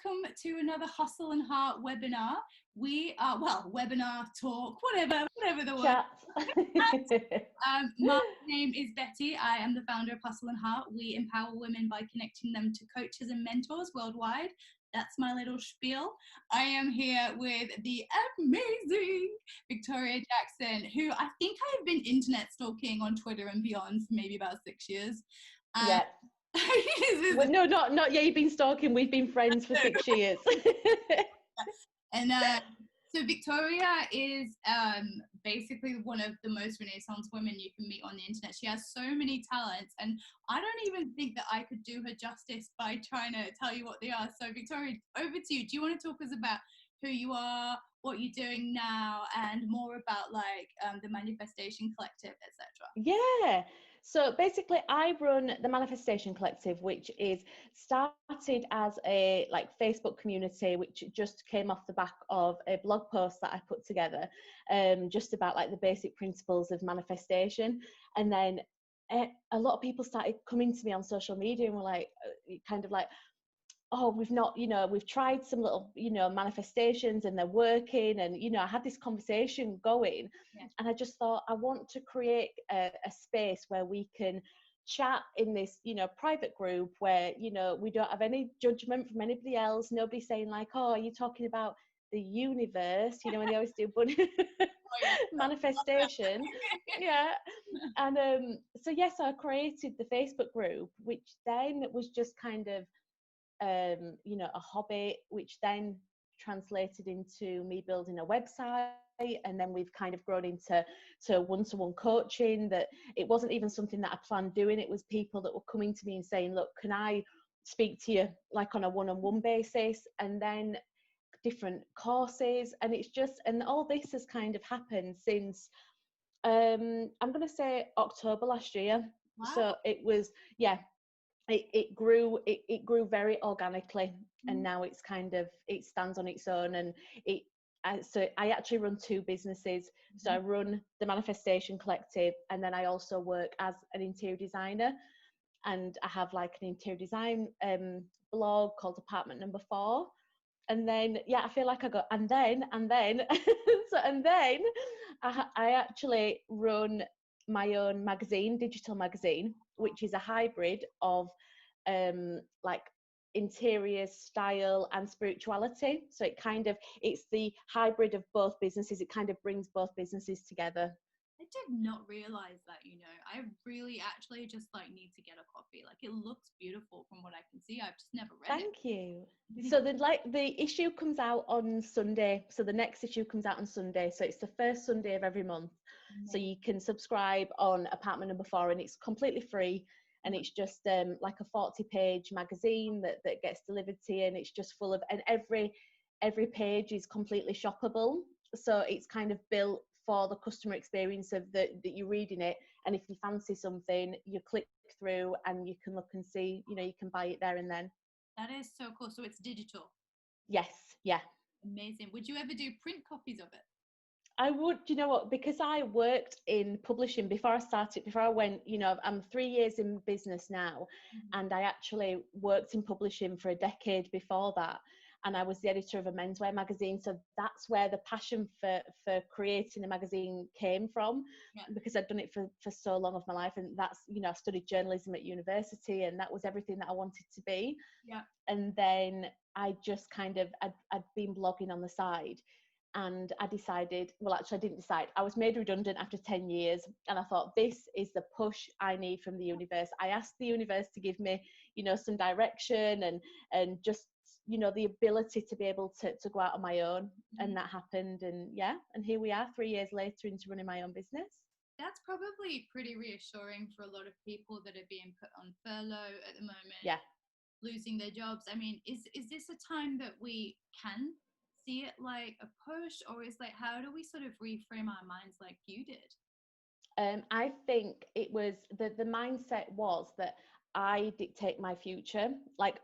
welcome to another Hustle and Heart webinar. We are, well, webinar, talk, whatever the word. Chat. My name is Betty. I am the founder of Hustle and Heart. We empower women by connecting them to coaches and mentors worldwide. That's my little spiel. I am here with the amazing Victoria Jackson, who I think I have been internet stalking on Twitter and beyond for maybe about 6 years. Yeah. Well, no, not yeah. You've been stalking. We've been friends for 6 years. And so Victoria is basically one of the most renaissance women you can meet on the internet. She has so many talents, and I don't even think that I could do her justice by trying to tell you what they are. So Victoria, over to you. Do you want to talk us about who you are, what you're doing now, and more about like the Manifestation Collective, etc.? Yeah. So basically, I run the Manifestation Collective, which is started as a Facebook community, which just came off the back of a blog post that I put together, just about the basic principles of manifestation. And then a lot of people started coming to me on social media and were oh, we've tried some little, manifestations and they're working. And, I had this conversation going. Yeah. And I just thought, I want to create a space where we can chat in this, private group where, we don't have any judgment from anybody else. Nobody saying oh, are you talking about the universe? When they always do manifestation. Yeah. And so I created the Facebook group, which then was just kind of, a hobby, which then translated into me building a website. And then we've kind of grown into one-to-one coaching. That it wasn't even something that I planned doing. It was people that were coming to me and saying, look, can I speak to you on a one-on-one basis? And then different courses. And it's just, and all this has kind of happened since I'm going to say October last year. Wow. So it was, it grew very organically. And now it's kind of, it stands on its own. And so I actually run two businesses. So I run the Manifestation Collective, and then I also work as an interior designer, and I have an interior design blog called Apartment Number 4. And then I feel like I go and then I actually run my own magazine, digital magazine, which is a hybrid of interior style and spirituality. So it's the hybrid of both businesses. It kind of brings both businesses together. I did not realize that, I really actually just need to get a copy. It looks beautiful from what I can see. I've just never read it. Thank you. So the issue comes out on Sunday. So the next issue comes out on Sunday. So it's the first Sunday of every month. Mm-hmm. So you can subscribe on Apartment Number 4, and it's completely free. And it's just a 40-page magazine that gets delivered to you, and it's just full of, and every page is completely shoppable. So it's kind of built for the customer experience of that you're reading it. And if you fancy something, you click through and you can look and see, you can buy it there and then. That is so cool. So it's digital? Yes. Yeah. Amazing. Would you ever do print copies of it? I would, because I worked in publishing before I went, I'm 3 years in business now. Mm-hmm. And I actually worked in publishing for a decade before that. And I was the editor of a menswear magazine. So that's where the passion for creating a magazine came from, because I'd done it for so long of my life. And that's, I studied journalism at university, and that was everything that I wanted to be. Yeah. And then I just I'd been blogging on the side. And I decided, well, actually I didn't decide. I was made redundant after 10 years. And I thought, this is the push I need from the universe. I asked the universe to give me, some direction and just, the ability to be able to go out on my own. Mm-hmm. And that happened. And and here we are 3 years later into running my own business. That's probably pretty reassuring for a lot of people that are being put on furlough at the moment. Yeah. Losing their jobs. I mean, is this a time that we can see it like a push, or is how do we sort of reframe our minds like you did? I think it was the mindset was that I dictate my future.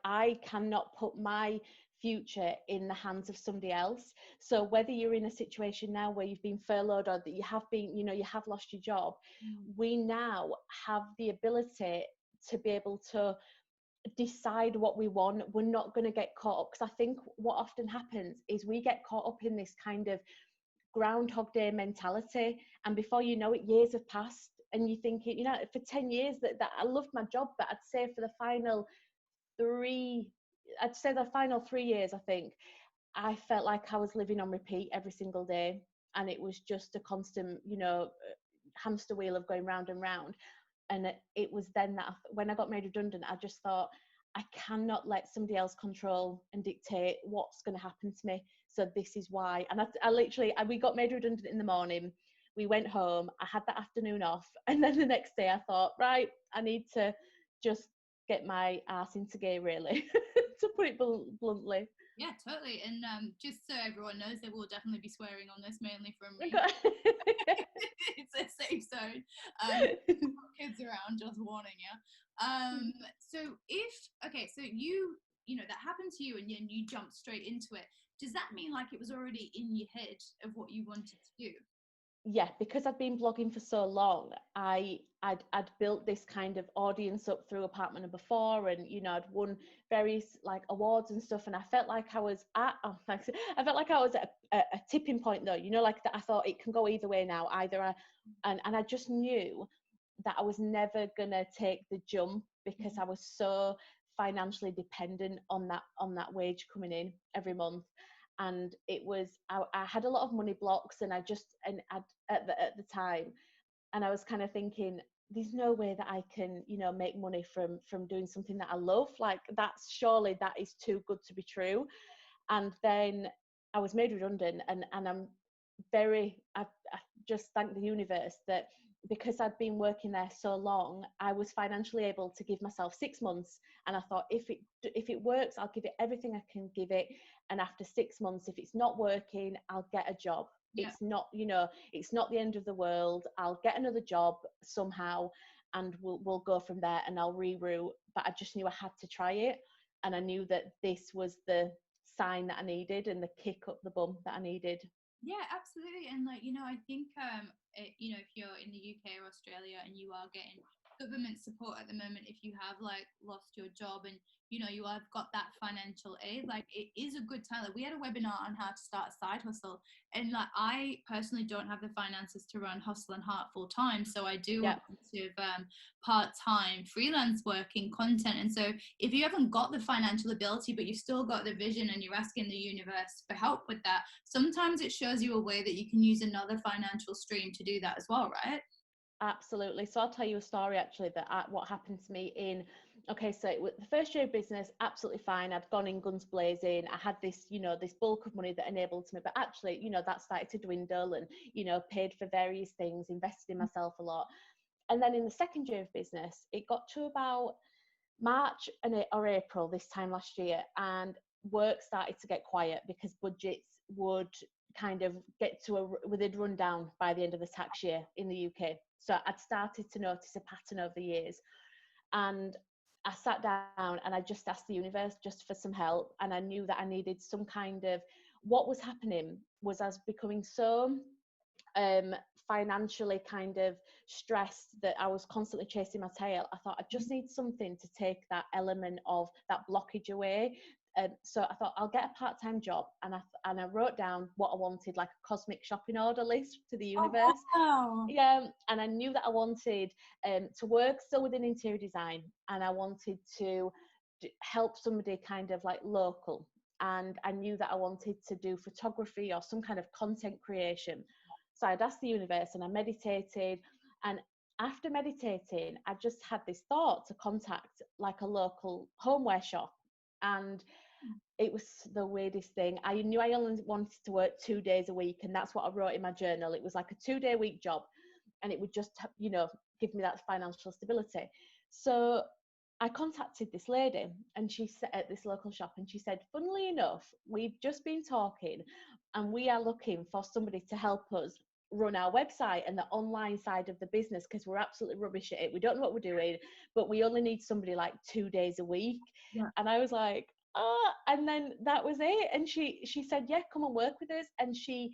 I cannot put my future in the hands of somebody else. So whether you're in a situation now where you've been furloughed, or that you have been, you have lost your job, we now have the ability to be able to decide what we want, we're not going to get caught up. Because I think what often happens is we get caught up in this kind of Groundhog Day mentality, and before you know it, years have passed, and you think, you know, for 10 years that I loved my job, but I'd say for the final 3 years, I think I felt like I was living on repeat every single day, and it was just a constant, you know, hamster wheel of going round and round. And it was then that when I got made redundant, I just thought, I cannot let somebody else control and dictate what's going to happen to me. So this is why. And we got made redundant in the morning. We went home. I had that afternoon off. And then the next day I thought, right, I need to just get my ass into gear, really, to put it bluntly. Yeah, totally. And just so everyone knows, they will definitely be swearing on this, mainly from me. It's a safe zone. Kids around, just warning you. So so you know, that happened to you and then you jumped straight into it. Does that mean like it was already in your head of what you wanted to do? Yeah, because I'd been blogging for so long, I'd built this kind of audience up through Apartment Number 4, and you know, I'd won various like awards and stuff, and I felt like I was at I felt like I was at a tipping point, though, you know, like that. I thought it can go either way now. And I just knew that I was never gonna take the jump because I was so financially dependent on that wage coming in every month. And it was I had a lot of money blocks, and at the time, and I was kind of thinking, there's no way that I can, you know, make money from doing something that I love. Like, surely that is too good to be true. And then I was made redundant, and I just thank the universe that because I'd been working there so long, I was financially able to give myself 6 months. And I thought, if it works, I'll give it everything I can give it. And after 6 months, if it's not working, I'll get a job. Yeah. It's not, you know, it's not the end of the world. I'll get another job somehow, and we'll go from there, and I'll reroute. But I just knew I had to try it, and I knew that this was the sign that I needed and the kick up the bum that I needed. Yeah, absolutely. And like, you know, I think you know, if you're in the UK or Australia and you are getting government support at the moment, if you have like lost your job and you know you have got that financial aid, like it is a good time. Like, we had a webinar on how to start a side hustle, and like I personally don't have the finances to run Hstl&Hrt full time, so I do a bunch of part-time freelance work in content. And so if you haven't got the financial ability but you've still got the vision and you're asking the universe for help with that, sometimes it shows you a way that you can use another financial stream to do that as well, right? Absolutely. So I'll tell you a story actually what happened to me so the first year of business, absolutely fine. I'd gone in guns blazing. I had this, you know, this bulk of money that enabled me, but actually, you know, that started to dwindle, and, you know, paid for various things, invested in myself a lot. And then in the second year of business, it got to about March or April this time last year, and work started to get quiet because budgets would kind of get they'd run down by the end of the tax year in the UK. So I'd started to notice a pattern over the years, and I sat down and I just asked the universe just for some help. And I knew that I needed some kind of, what was happening was I was becoming so financially kind of stressed that I was constantly chasing my tail. I thought I just need something to take that element of that blockage away. So I thought I'll get a part-time job, and I wrote down what I wanted, like a cosmic shopping order list to the universe. Oh, wow. Yeah, and I knew that I wanted to work still within interior design, and I wanted to help somebody kind of like local, and I knew that I wanted to do photography or some kind of content creation. So I'd asked the universe, and I meditated, and after meditating, I just had this thought to contact like a local homeware shop. And it was the weirdest thing. I knew I only wanted to work 2 days a week, and that's what I wrote in my journal. It was like a 2-day week job, and it would just, you know, give me that financial stability. So I contacted this lady, and she said at this local shop, and she said, funnily enough, we've just been talking, and we are looking for somebody to help us run our website and the online side of the business, because we're absolutely rubbish at it. We don't know what we're doing, but we only need somebody like 2 days a week. Yeah. And I was like, and then that was it. And she said, yeah, come and work with us. And she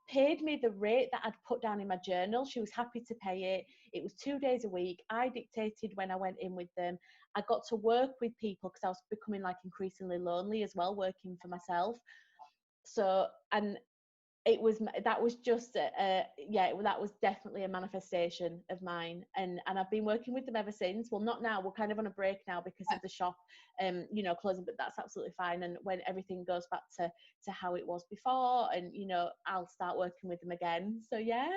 paid me the rate that I'd put down in my journal. She was happy to pay it. It was 2 days a week. I dictated when I went in with them. I got to work with people because I was becoming like increasingly lonely as well, working for myself. So, and that was just that was definitely a manifestation of mine, and I've been working with them ever since. Well, not now, we're kind of on a break now because of the shop closing, but that's absolutely fine. And when everything goes back to how it was before, and I'll start working with them again. So yeah.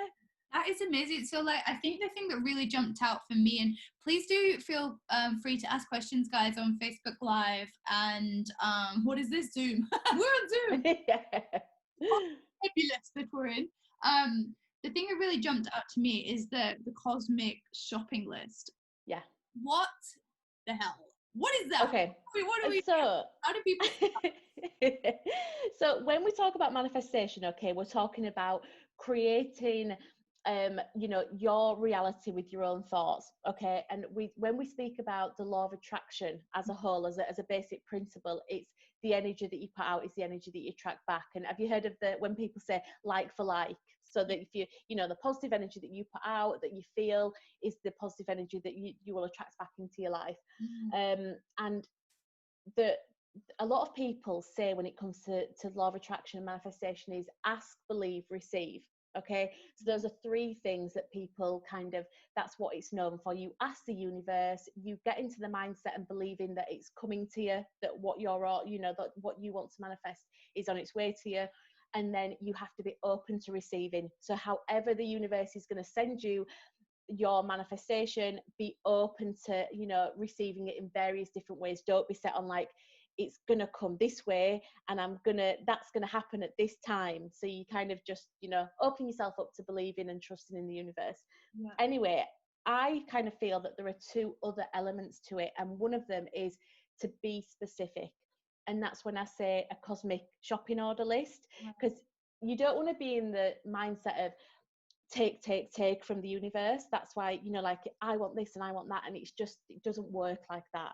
That is amazing. So, like, I think the thing that really jumped out for me, and please do feel free to ask questions, guys, on Facebook Live. And what is this, Zoom? We're on Zoom. Yeah. Fabulous that we're in. The thing that really jumped out to me is the cosmic shopping list. Yeah. What the hell? What is that? Okay. What do we? So, how do people? So when we talk about manifestation, okay, we're talking about creating your reality with your own thoughts, okay? And when we speak about the law of attraction as a whole, as a basic principle, it's the energy that you put out is the energy that you attract back. And have you heard of when people say like for like? So that if the positive energy that you put out, that you feel, is the positive energy that you will attract back into your life. And a lot of people say when it comes to law of attraction and manifestation is ask, believe, receive. Okay, so those are three things that people that's what it's known for. You ask the universe, you get into the mindset and believing that it's coming to you, that what that what you want to manifest is on its way to you, and then you have to be open to receiving. So however the universe is going to send you your manifestation, be open to receiving it in various different ways. Don't be set on like it's gonna come this way and that's gonna happen at this time. So you kind of just open yourself up to believing and trusting in the universe. Anyway, I kind of feel that there are two other elements to it, and one of them is to be specific, and that's when I say a cosmic shopping order list, because you don't want to be in the mindset of take from the universe. That's why like I want this and I want that, and it doesn't work like that.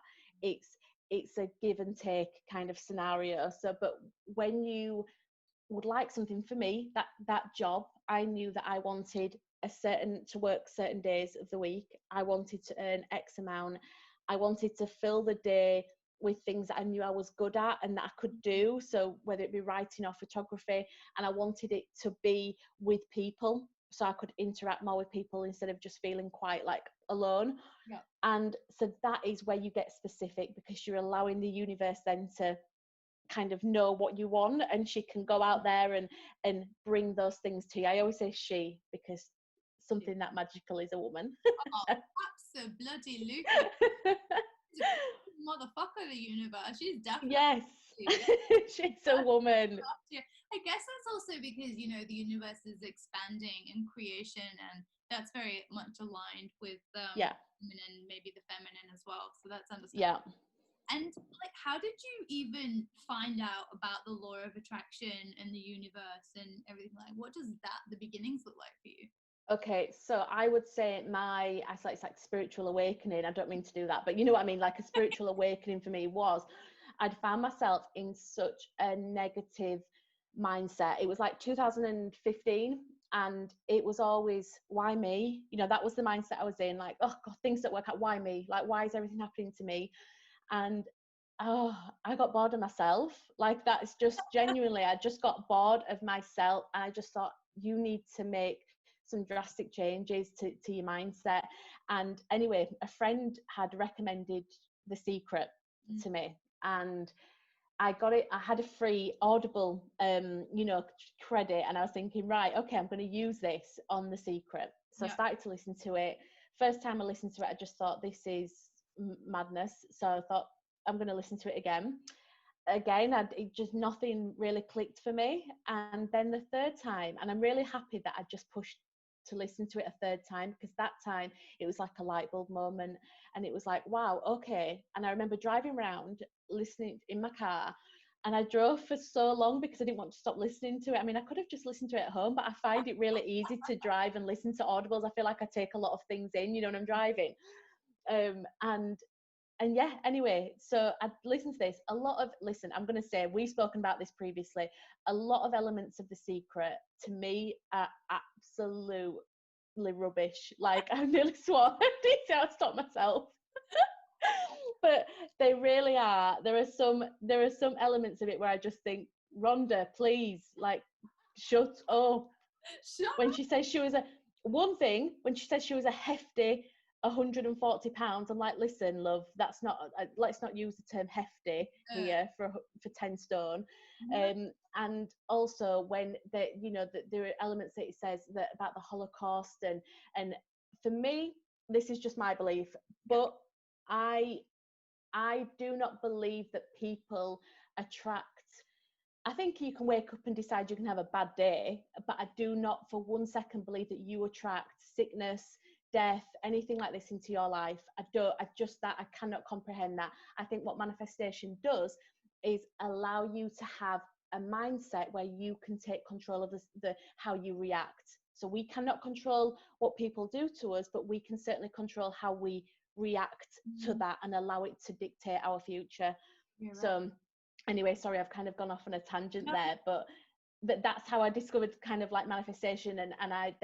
It's a give and take kind of scenario. So but when you would like something, for me, that job, I knew that I wanted to work certain days of the week. I wanted to earn X amount. I wanted to fill the day with things that I knew I was good at and that I could do. So whether it be writing or photography, and I wanted it to be with people, so I could interact more with people instead of just feeling quite like alone. And so that is where you get specific, because you're allowing the universe then to kind of know what you want, and she can go out there and bring those things to you. I always say she, because something that magical is a woman. Oh, absolutely. Motherfucker, the universe. She's definitely. Yes. She's a woman. I guess that's also because the universe is expanding in creation, and that's very much aligned with feminine, maybe the feminine as well. So that's understandable. And like, how did you even find out about the law of attraction and the universe and everything? Like, what does the beginnings look like for you? Okay, so I would say it's like spiritual awakening. I don't mean to do that, but you know what I mean? Like a spiritual awakening for me was, I'd found myself in such a negative mindset. It was like 2015, and it was always, why me? That was the mindset I was in, like, oh God, things don't work out, why me? Like, why is everything happening to me? And I got bored of myself. Like, that's just genuinely, I just got bored of myself, and I just thought, you need to make some drastic changes to your mindset. And anyway, a friend had recommended The Secret to me, and I got it. I had a free Audible credit, and I was thinking, right, okay, I'm going to use this on The Secret. So I started to listen to it. First time I listened to it, I just thought, this is madness. So I thought, I'm going to listen to it again, it just, nothing really clicked for me. And then the third time, and I'm really happy that I just pushed to listen to it a third time, because that time it was like a light bulb moment, and it was like, wow, okay. And I remember driving around listening in my car, and I drove for so long because I didn't want to stop listening to it. I mean, I could have just listened to it at home, but I find it really easy to drive and listen to audibles. I feel like I take a lot of things in, when I'm driving. And and yeah, anyway, so I listened to this. Listen, I'm going to say, we've spoken about this previously. A lot of elements of The Secret, to me, are absolutely rubbish. Like, I nearly swore. I stopped myself. But they really are. There are some elements of it where I just think, Rhonda, please, like, shut up. When she says she was when she says she was a hefty £140, I'm like, listen, love, that's not. Let's not use the term hefty here for 10 stone. And also when there are elements that it says that about the Holocaust, and for me, this is just my belief, but I do not believe that people attract. I think you can wake up and decide you can have a bad day, but I do not for one second believe that you attract sickness, death, anything like this into your life. I cannot comprehend that. I think what manifestation does is allow you to have a mindset where you can take control of the how you react. So we cannot control what people do to us, but we can certainly control how we react to that and allow it to dictate our future. Right. So anyway, sorry, I've kind of gone off on a tangent there, but that's how I discovered kind of like manifestation, and I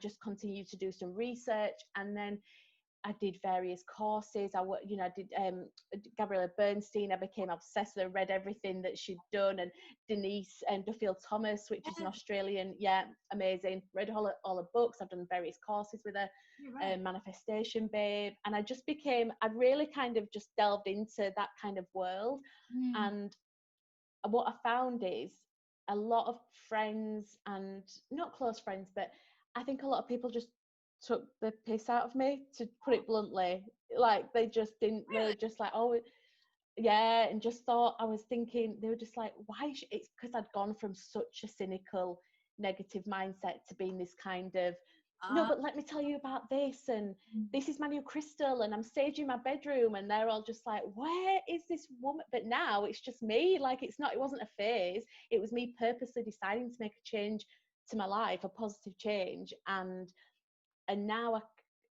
just continued to do some research, and then I did various courses. I did Gabriella Bernstein. I became obsessed with her, read everything that she'd done, and Denise and Duffield Thomas, which is an Australian, amazing. Read all her books. I've done various courses with her, Manifestation Babe, and I really kind of just delved into that kind of world. And what I found is a lot of friends, and not close friends, but I think a lot of people just took the piss out of me, to put it bluntly. Like, they just didn't, they were just like, oh yeah, and just thought, I was thinking, they were just like, why it's because I'd gone from such a cynical, negative mindset to being this kind of, no, but let me tell you about this, and this is my new crystal, and I'm staging my bedroom, and they're all just like, where is this woman? But now it's just me. Like, it wasn't a phase. It was me purposely deciding to make a change to my life, a positive change, and now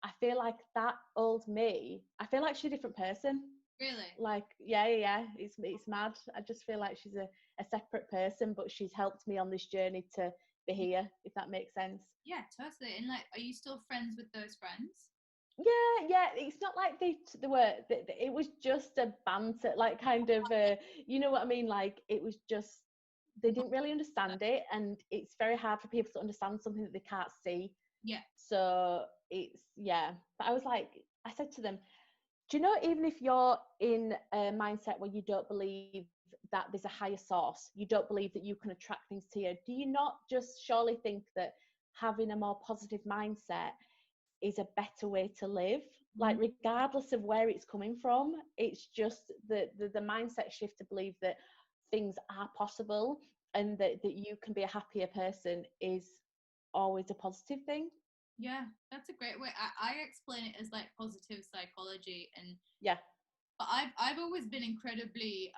I feel like that old me, I feel like she's a different person. Really? Like, yeah, it's mad. I just feel like she's a separate person, but she's helped me on this journey to be here, if that makes sense. Yeah, totally. And like, are you still friends with those friends? Yeah, it's not like they were, it was just a banter, like, kind of, you know what I mean? Like, it was just, they didn't really understand it, and it's very hard for people to understand something that they can't see. Yeah. So but I was like, I said to them, do you know, even if you're in a mindset where you don't believe that there's a higher source, you don't believe that you can attract things to you, do you not just surely think that having a more positive mindset is a better way to live? Like, regardless of where it's coming from, it's just the mindset shift to believe that things are possible, and that you can be a happier person is always a positive thing. Yeah, that's a great way. I explain it as like positive psychology, and but I've always been incredibly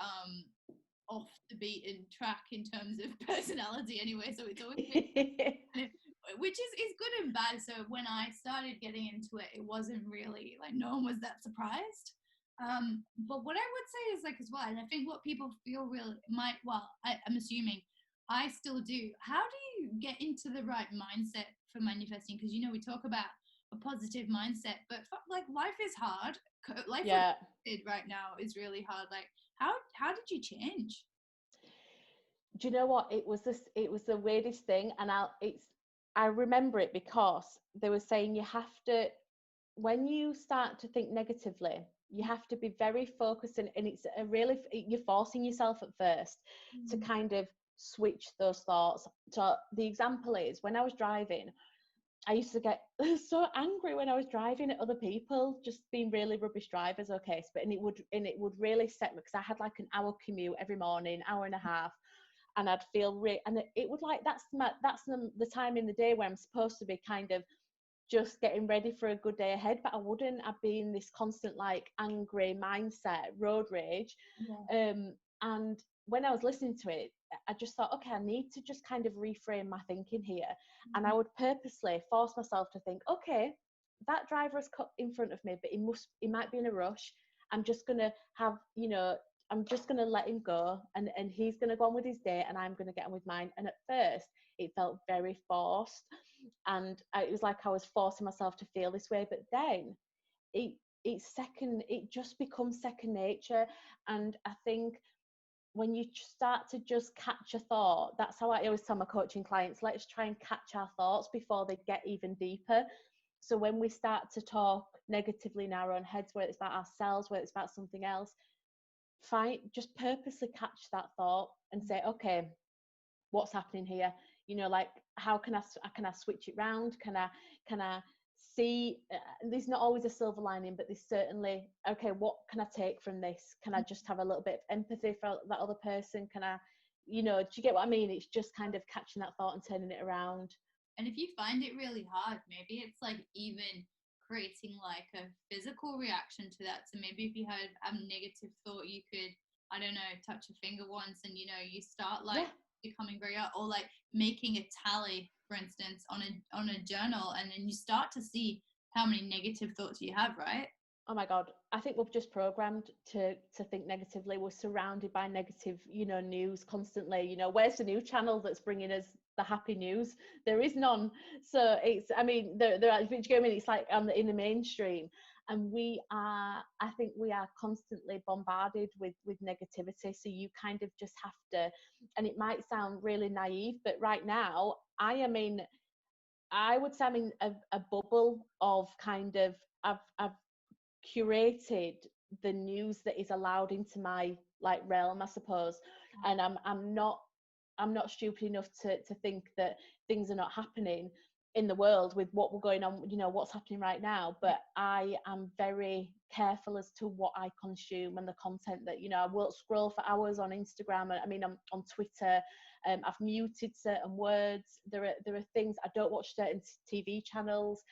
off the beaten track in terms of personality anyway, so it's always been which is good and bad. So when I started getting into it wasn't really like, no one was that surprised. But what I would say is, like, as well, and I think what people feel really I'm assuming I still do. How do you get into the right mindset for manifesting? Because, you know, we talk about a positive mindset, but like, life is hard. Life right now is really hard. Like, how did you change? Do you know what? It was the weirdest thing, and I remember it because they were saying you have to, when you start to think negatively, you have to be very focused, and it's you're forcing yourself at first to kind of switch those thoughts. So the example is, when I was driving, I used to get so angry when I was driving at other people just being really rubbish drivers. Okay, and it would really set me, because I had like an hour commute every morning, hour and a half, and I'd feel and it would, like, that's the time in the day where I'm supposed to be kind of just getting ready for a good day ahead, but I wouldn't. I'd be in this constant, like, angry mindset, road rage. And when I was listening to it, I just thought, okay, I need to just kind of reframe my thinking here. And I would purposely force myself to think, okay, that driver is cut in front of me, but he might be in a rush. I'm just going to have, I'm just going to let him go, and he's going to go on with his day and I'm going to get on with mine. And at first it felt very forced, and it was like I was forcing myself to feel this way. But then it just becomes second nature. And I think when you start to just catch a thought, that's how I always tell my coaching clients, let's try and catch our thoughts before they get even deeper. So when we start to talk negatively in our own heads, whether it's about ourselves, whether it's about something else, just purposely catch that thought and say, okay, what's happening here? Like, how can I switch it round? Can I see, there's not always a silver lining, but there's certainly, okay, what can I take from this? Can I just have a little bit of empathy for that other person? Can I, do you get what I mean? It's just kind of catching that thought and turning it around. And if you find it really hard, maybe it's like even creating like a physical reaction to that. So maybe if you had a negative thought, you could, I don't know, touch a finger once, and you start like becoming very, or like making a tally, for instance, on a journal, and then you start to see how many negative thoughts you have, right? Oh my God, I think we've just programmed to think negatively. We're surrounded by negative, news constantly. Where's the new channel that's bringing us the happy news? There is none. So it's, I mean, there are, it's like in the mainstream, and I think we are constantly bombarded with negativity. So you kind of just have to, and it might sound really naive, but right now I would say I'm in a bubble of kind of, I've curated the news that is allowed into my like realm, I suppose. And I'm not stupid enough to think that things are not happening in the world with what we're going on, what's happening right now. But I am very careful as to what I consume and the content that, I won't scroll for hours on Instagram. I mean, I'm on Twitter. I've muted certain words. There are things, I don't watch certain TV channels,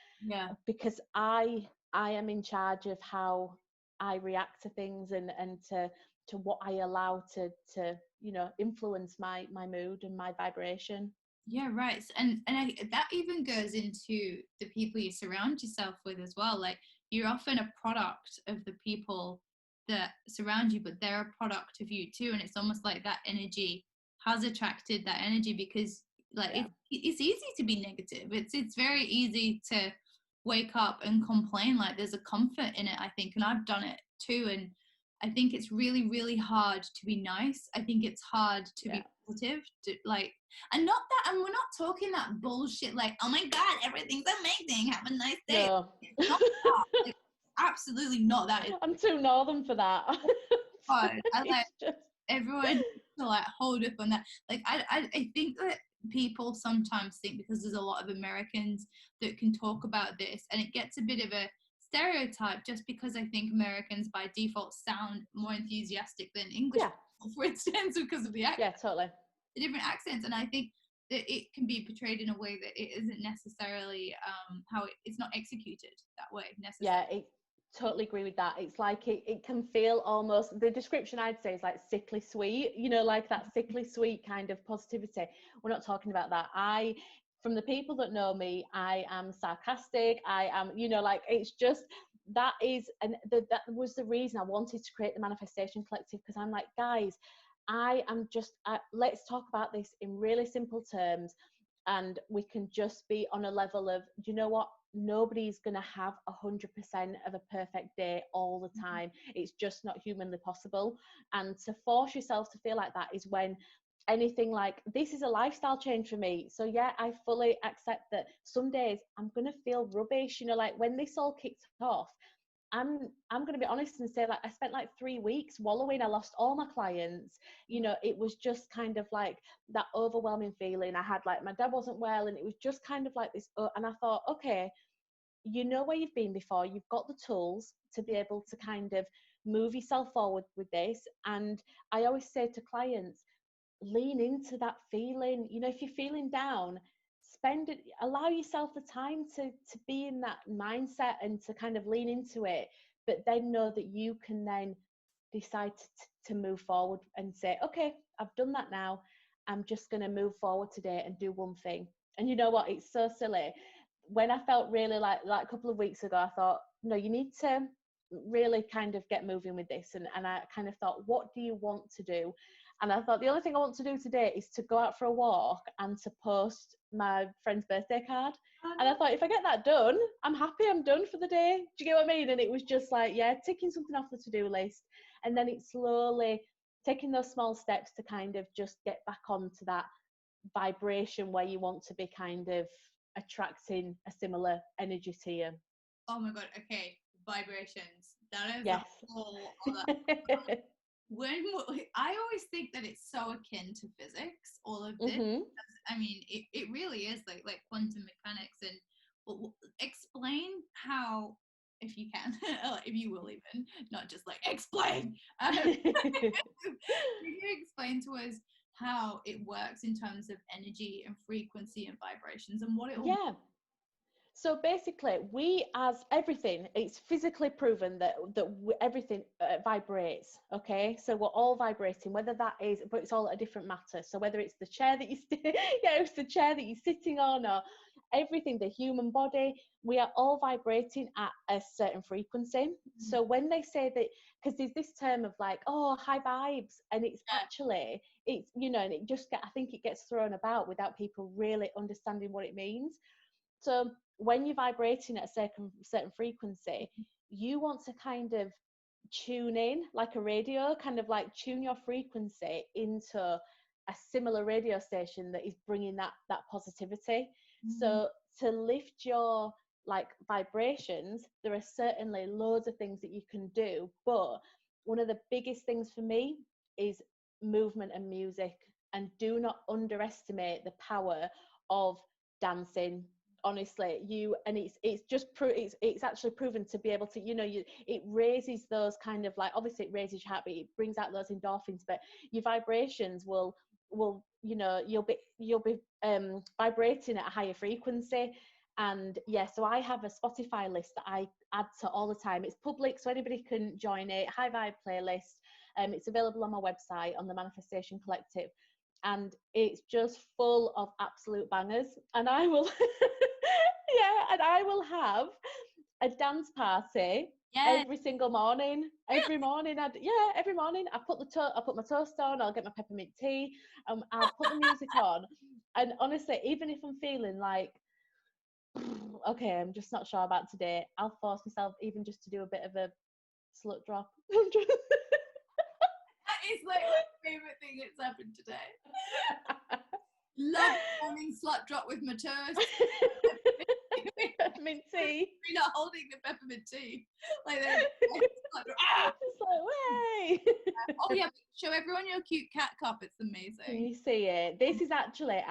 because I am in charge of how I react to things and to what I allow to influence my mood and my vibration. Yeah, right. That even goes into the people you surround yourself with as well. Like, you're often a product of the people that surround you, but they're a product of you too. And it's almost like that energy has attracted that energy, because like it's easy to be negative. It's very easy to wake up and complain. Like, there's a comfort in it, I think, and I've done it too. And I think it's really, really hard to be nice. I think it's hard to be positive, and not that, and we're not talking that bullshit like, oh my God, everything's amazing, have a nice day. No. It's not that. Like, absolutely not that. I'm too northern for that. I like everyone to like hold up on that. Like, I think that people sometimes think, because there's a lot of Americans that can talk about this, and it gets a bit of a stereotype, just because I think Americans by default sound more enthusiastic than English people, for instance, because of the accent. Yeah, totally. The different accents. And I think that it can be portrayed in a way that it isn't necessarily how it's not executed that way necessarily. Yeah, totally agree with that. It's like it can feel almost, the description I'd say is like sickly sweet, like that sickly sweet kind of positivity. We're not talking about that. From the people that know me, I am sarcastic. I am, like, it's just, that was the reason I wanted to create the Manifestation Collective, because I'm like, guys, I am just, let's talk about this in really simple terms, and we can just be on a level of, do you know what? Nobody's going to have 100% of a perfect day all the time. It's just not humanly possible. And to force yourself to feel like that is when anything like, this is a lifestyle change for me. So yeah, I fully accept that some days I'm going to feel rubbish. Like, when this all kicked off, I'm going to be honest and say, like, I spent like 3 weeks wallowing. I lost all my clients. It was just kind of like that overwhelming feeling. I had, like, my dad wasn't well, and it was just kind of like this. And I thought, okay, where you've been before. You've got the tools to be able to kind of move yourself forward with this. And I always say to clients, lean into that feeling. If you're feeling down, allow yourself the time to be in that mindset and to kind of lean into it, but then know that you can then decide to move forward and say, okay, I've done that now. I'm just going to move forward today and do one thing. And you know what? It's so silly. When I felt really like a couple of weeks ago, I thought, no, you need to really kind of get moving with this. And I kind of thought, what do you want to do? And I thought, the only thing I want to do today is to go out for a walk and to post my friend's birthday card. And I thought, if I get that done, I'm happy, I'm done for the day. Do you get what I mean? And it was just like, yeah, ticking something off the to-do list. And then it's slowly taking those small steps to kind of just get back onto that vibration where you want to be kind of attracting a similar energy to you. Oh my God. Okay. Vibrations. That is Yes. a whole other. I always think that it's so akin to physics, all of this. Mm-hmm. I mean, it really is like quantum mechanics. And explain how, if you can, if you will even, not just like explain. Can you explain to us how it works in terms of energy and frequency and vibrations and what it all Yeah. So basically, we, as everything, it's physically proven that everything vibrates. Okay, so we're all vibrating, whether that is, but it's all a different matter. So whether it's the chair that it's the chair that you're sitting on, or everything, the human body, we are all vibrating at a certain frequency. So when they say that, because there's this term of like, oh, high vibes, and it's actually, it's, you know, and it just I think it gets thrown about without people really understanding what it means. So when you're vibrating at a certain frequency, you want to kind of tune in like a radio, kind of like tune your frequency into a similar radio station that is bringing that positivity. So to lift your like vibrations, there are certainly loads of things that you can do, but one of the biggest things for me is movement and music. And do not underestimate the power of dancing. Honestly, it's actually proven to be able to, you know, it raises those kind of like, obviously it raises your heartbeat, it brings out those endorphins, but your vibrations will, you know, you'll be vibrating at a higher frequency. And yeah, so I have a Spotify list that I add to all the time. It's public, so anybody can join it. High Vibe playlist. It's available on my website, on the Manifestation Collective, and it's just full of absolute bangers. And I will and I will have a dance party every single morning. Every morning, every morning I put my toast on, I'll get my peppermint tea, I'll put the music on. And honestly, even if I'm feeling like, okay, I'm just not sure about today, I'll force myself even just to do a bit of a slut drop. That is like my favorite thing that's happened today. Love morning slut drop with my toast. Peppermint tea. You're not holding the peppermint tea. Like that. It's like, way. Oh yeah, show everyone your cute cat cup. It's amazing. Can you see it? This is actually,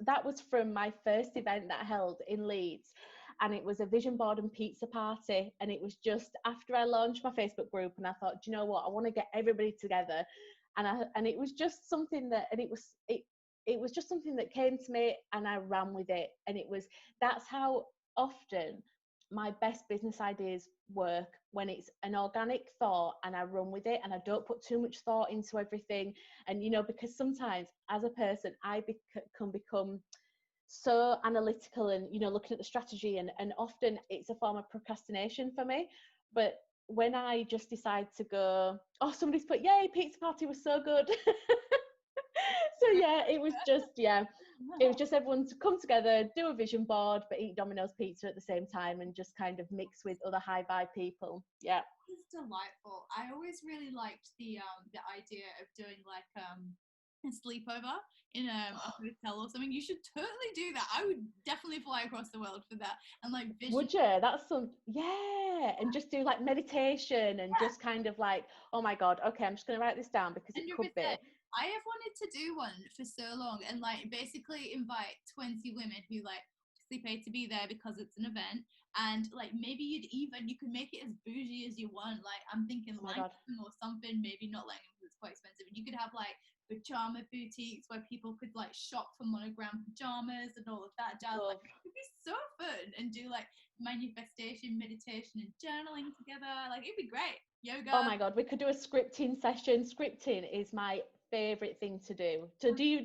that was from my first event that I held in Leeds. And it was a vision board and pizza party. And it was just after I launched my Facebook group, and I thought, do you know what? I want to get everybody together. And it was just something that, and it was just something that came to me, and I ran with it. And that's how often my best business ideas work, when it's an organic thought and I run with it and I don't put too much thought into everything. And, you know, because sometimes as a person, I can become so analytical and, you know, looking at the strategy, and often it's a form of procrastination for me. But when I just decide to go, oh, somebody's put, yay, pizza party was so good. So yeah, it was just everyone to come together, do a vision board, but eat Domino's pizza at the same time, and just kind of mix with other high vibe people. Yeah, it's delightful. I always really liked the idea of doing like a sleepover in a hotel or something. You should totally do that. I would definitely fly across the world for that. And like vision. Would you? That's and just do like meditation and just kind of like, oh my God, okay, I'm just gonna write this down because 100%. It could be. I have wanted to do one for so long, and like basically invite 20 women who like obviously pay to be there because it's an event, and like maybe you can make it as bougie as you want. Like I'm thinking Langton or something, maybe not Langton because it's quite expensive. And you could have like pajama boutiques where people could like shop for monogram pajamas and all of that jazz. Like, it could be so fun, and do like manifestation, meditation, and journaling together. Like it'd be great. Yoga. Oh my God, we could do a scripting session. Scripting is my favorite thing to do. So do you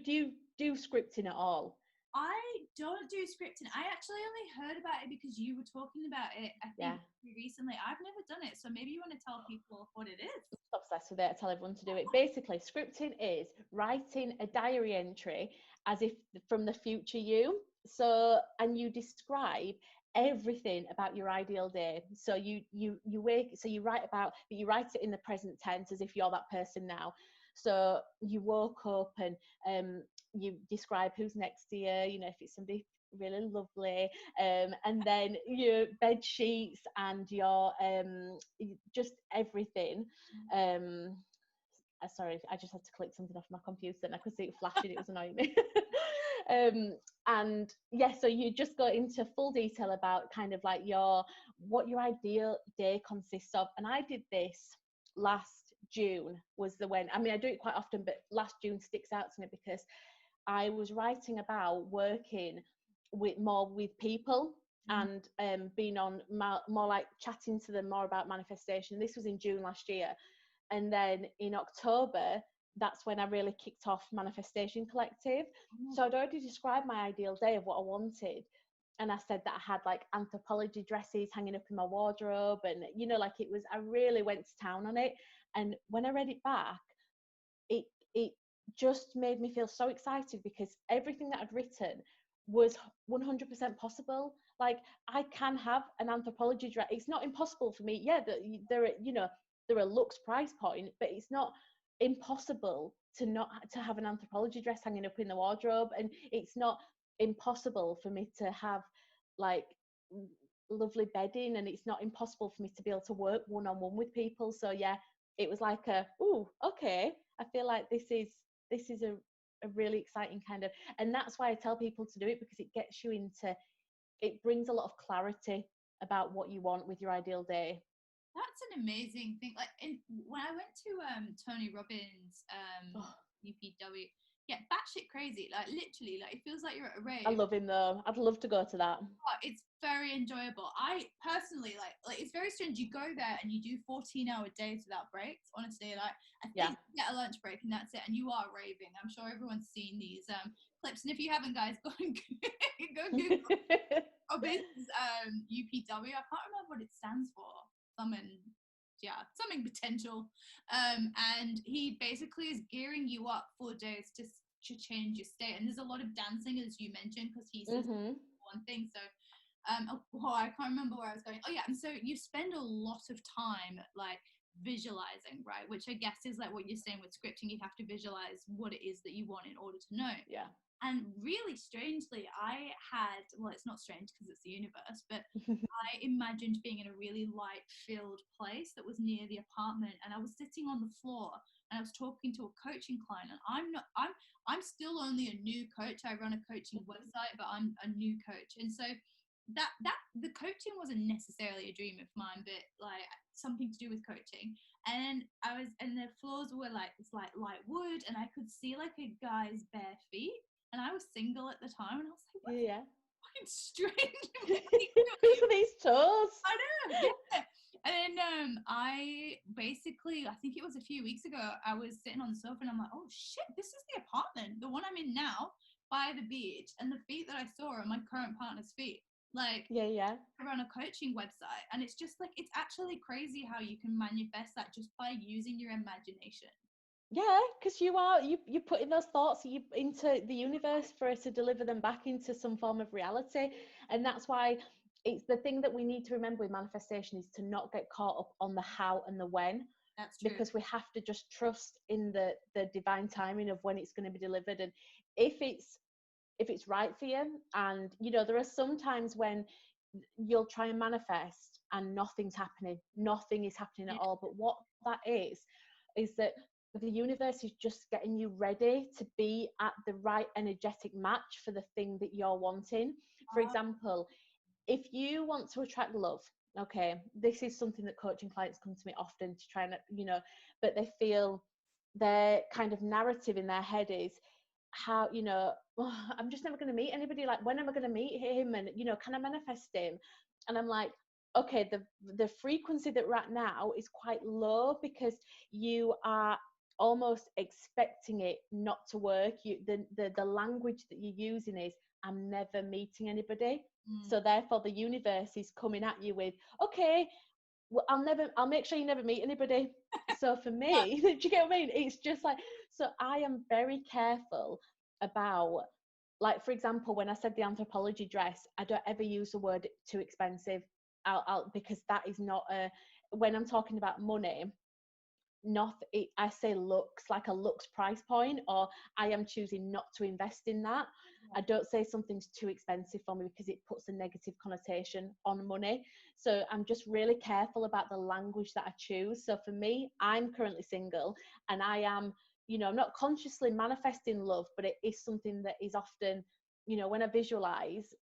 do scripting at all? I don't do scripting. I actually only heard about it because you were talking about it, I think, recently. I've never done it. So maybe you want to tell people what it is. Obsessed with it. I tell everyone to do it. Basically, scripting is writing a diary entry as if from the future you. So, and you describe everything about your ideal day. So you wake, so you write about, but you write it in the present tense as if you're that person now. So you woke up and you describe who's next to you, you know, if it's somebody really lovely, and then your bed sheets and your just everything. Sorry, I just had to click something off my computer and I could see it flashing. It was annoying me. And yeah, so you just go into full detail about kind of like what your ideal day consists of. And I did this last June was the when, I mean, I do it quite often, but last June sticks out to me because I was writing about working with people and being on more like chatting to them more about manifestation. This was in June last year. And then in October, that's when I really kicked off Manifestation Collective. So I'd already described my ideal day of what I wanted. And I said that I had like anthropology dresses hanging up in my wardrobe. And, you know, like I really went to town on it. And when I read it back, it just made me feel so excited because everything that I'd written was 100% possible. Like I can have an anthropology dress. It's not impossible for me. Yeah, there are, you know, there are looks price point, but it's not impossible to have an anthropology dress hanging up in the wardrobe, and it's not impossible for me to have like lovely bedding, and it's not impossible for me to be able to work one-on-one with people. So yeah, it was like okay, I feel like this is a really exciting kind of, and that's why I tell people to do it, because it gets you into, it brings a lot of clarity about what you want with your ideal day. That's an amazing thing. Like when I went to Tony Robbins UPW, yeah, batshit crazy. Like literally, like it feels like you're at a rave. I love him though. I'd love to go to that. Oh, it's very enjoyable. I personally like it's very strange. You go there and you do 14-hour days without breaks. Honestly, like I think you get a lunch break and that's it, and you are raving. I'm sure everyone's seen these clips, and if you haven't, guys, go and go Google Robbins UPW. I can't remember what it stands for. Something potential. And he basically is gearing you up for days to change your state. And there's a lot of dancing, as you mentioned, because he says one thing. So I can't remember where I was going. Oh yeah, and so you spend a lot of time like visualizing, right? Which I guess is like what you're saying with scripting. You have to visualize what it is that you want in order to know. Yeah. And really strangely, it's not strange because it's the universe, but I imagined being in a really light-filled place that was near the apartment, and I was sitting on the floor and I was talking to a coaching client, and I'm still only a new coach. I run a coaching website, but I'm a new coach. And so that the coaching wasn't necessarily a dream of mine, but like something to do with coaching. And the floors were like this like light wood, and I could see like a guy's bare feet. And I was single at the time, and I was like, what? Yeah. Fucking strange. Who's are these toes? I know, yeah. And then I think it was a few weeks ago, I was sitting on the sofa and I'm like, oh shit, this is the apartment, the one I'm in now, by the beach. And the feet that I saw are my current partner's feet. Like, yeah. I run a coaching website, and it's just like, it's actually crazy how you can manifest that just by using your imagination. Yeah, because you're putting those thoughts into the universe for it to deliver them back into some form of reality. And that's why it's the thing that we need to remember with manifestation is to not get caught up on the how and the when. That's true. Because we have to just trust in the divine timing of when it's going to be delivered. And if it's right for you, and you know, there are some times when you'll try and manifest and nothing is happening at all. But what that is that the universe is just getting you ready to be at the right energetic match for the thing that you're wanting. For example, if you want to attract love, okay, this is something that coaching clients come to me often to try and, you know, but they feel their kind of narrative in their head is how, you know, I'm just never going to meet anybody. Like, when am I going to meet him? And, you know, can I manifest him? And I'm like, okay, the frequency that we're at now is quite low because you are almost expecting it not to work. The language that you're using is, I'm never meeting anybody. Mm. So therefore the universe is coming at you with, okay, well, I'll make sure you never meet anybody. So for me, do you get what I mean? It's just like, so I am very careful about, like, for example, when I said the anthropology dress, I don't ever use the word too expensive. Because that is not when I'm talking about money, I say looks, like a looks price point, or I am choosing not to invest in that. I don't say something's too expensive for me because it puts a negative connotation on money. So I'm just really careful about the language that I choose. So for me, I'm currently single, and I am, I'm not consciously manifesting love, but it is something that is often, when I visualize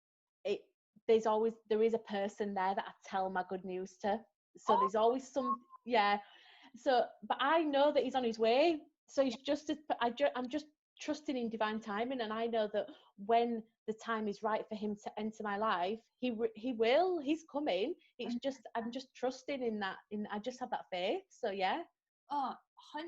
it, there is a person there that I tell my good news to. So there's always some, yeah. So, but I know that he's on his way. So he's I'm just trusting in divine timing, and I know that when the time is right for him to enter my life, he will. He's coming. It's just I'm just trusting in that. I just have that faith. So yeah. Oh,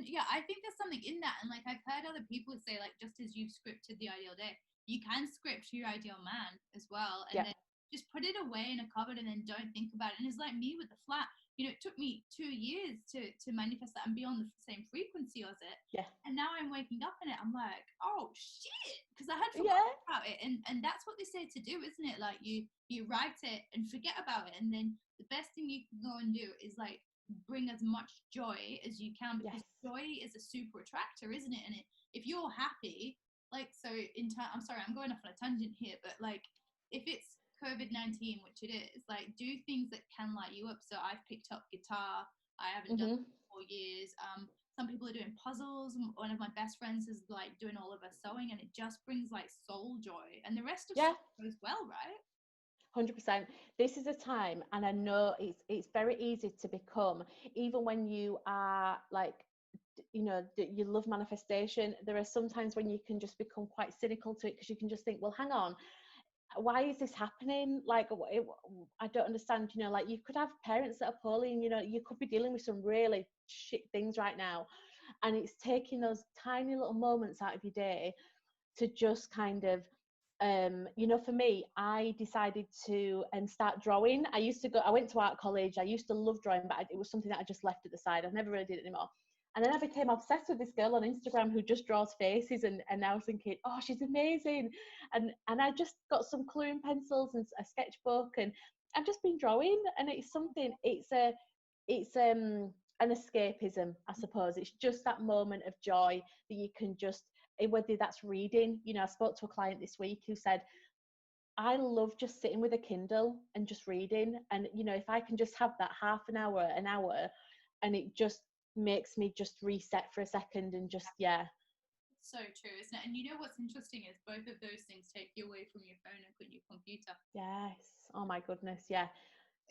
yeah, I think there's something in that. And like I've heard other people say, like, just as you've scripted the ideal day, you can script your ideal man as well. And then just put it away in a cupboard and then don't think about it. And it's like me with the flat. It took me 2 years to manifest that and be on the same frequency as it. Yeah. And now I'm waking up in it. I'm like, oh shit, because I had forgotten about it. And that's what they say to do, isn't it? Like you write it and forget about it, and then the best thing you can go and do is like bring as much joy as you can, because joy is a super attractor, isn't it? And if you're happy, like, so I'm sorry, I'm going off on a tangent here, but like if it's COVID-19, which it is, like do things that can light you up. So I've picked up guitar. I haven't done it for 4 years. Some people are doing puzzles. One of my best friends is like doing all of her sewing, and it just brings like soul joy, and the rest of stuff goes well, right? 100%. This is a time, and I know it's very easy to become, even when you are like, you love manifestation, there are some times when you can just become quite cynical to it, because you can just think, well, hang on, why is this happening? Like, I don't understand. Like, you could have parents that are poorly, and you could be dealing with some really shit things right now, and it's taking those tiny little moments out of your day to just kind of for me, I decided to start drawing. I went to art college. I used to love drawing, but it was something that I just left at the side. I've never really did it anymore. And then I became obsessed with this girl on Instagram who just draws faces, and I was thinking, oh, she's amazing. And I just got some coloring pencils and a sketchbook, and I've just been drawing, and it's an escapism, I suppose. It's just that moment of joy that you can just, whether that's reading. I spoke to a client this week who said, I love just sitting with a Kindle and just reading. And, if I can just have that half an hour, and it just makes me just reset for a second and just, So true, isn't it? And what's interesting is both of those things take you away from your phone and your computer. Yes. Oh my goodness. Yeah.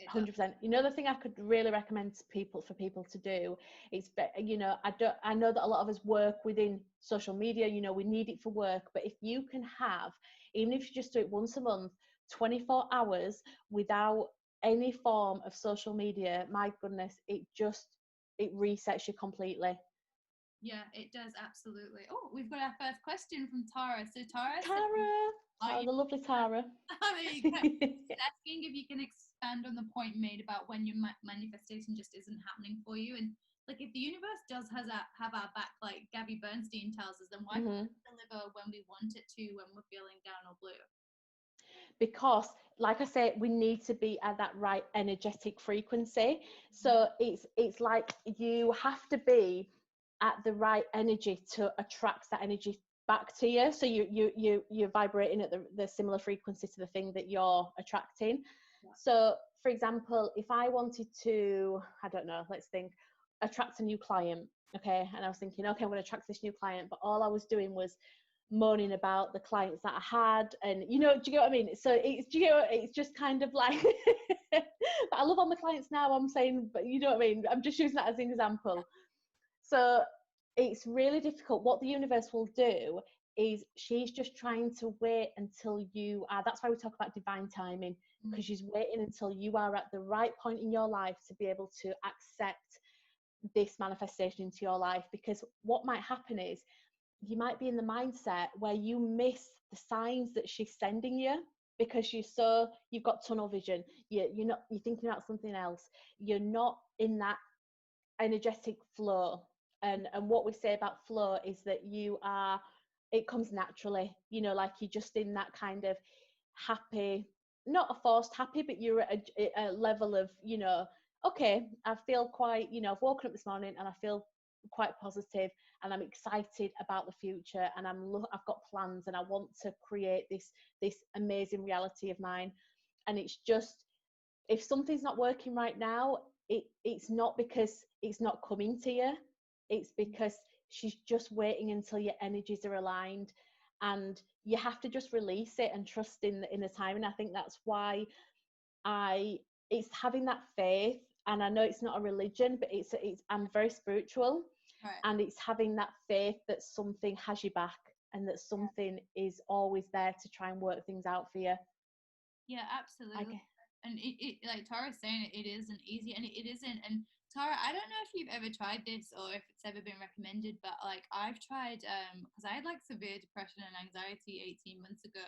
100%. The thing I could really recommend to people to do is, I know that a lot of us work within social media, we need it for work, but if you can have, even if you just do it once a month, 24 hours without any form of social media, my goodness, it resets you completely. Yeah, it does, absolutely. Oh, we've got our first question from Tara. So Tara, the lovely Tara. Asking if you can expand on the point made about when your manifestation just isn't happening for you, and like if the universe does have our back, like Gabby Bernstein tells us, then why can't it deliver when we want it to, when we're feeling down or blue? Because, like I say, we need to be at that right energetic frequency. So it's like you have to be at the right energy to attract that energy back to you. So you're vibrating at the similar frequency to the thing that you're attracting. So, for example, if I wanted to, I don't know, let's think, attract a new client, okay, and I was thinking, okay, I'm going to attract this new client, but all I was doing was moaning about the clients that I had, and do you get what I mean? So it's just kind of like I love all my clients now, I'm saying, but you know what I mean, I'm just using that as an example. So it's really difficult. What the universe will do is she's just trying to wait until you are, that's why we talk about divine timing, because she's waiting until you are at the right point in your life to be able to accept this manifestation into your life. Because what might happen is you might be in the mindset where you miss the signs that she's sending you, because you've got tunnel vision. You're thinking about something else. You're not in that energetic flow. And what we say about flow is that it comes naturally, like you're just in that kind of happy, not a forced happy, but you're at a level of, okay, I feel quite, I've woken up this morning and I feel quite positive, and I'm excited about the future, and I've got plans, and I want to create this amazing reality of mine. And it's just, if something's not working right now, it's not because it's not coming to you. It's because she's just waiting until your energies are aligned, and you have to just release it and trust in the time. And I think that's why it's having that faith. And I know it's not a religion, but I'm very spiritual. Right. And it's having that faith that something has your back, and that something is always there to try and work things out for you. Yeah, absolutely. And it like Tara's saying, it isn't easy, and it isn't. And Tara, I don't know if you've ever tried this or if it's ever been recommended, but like I've tried, because I had like severe depression and anxiety 18 months ago,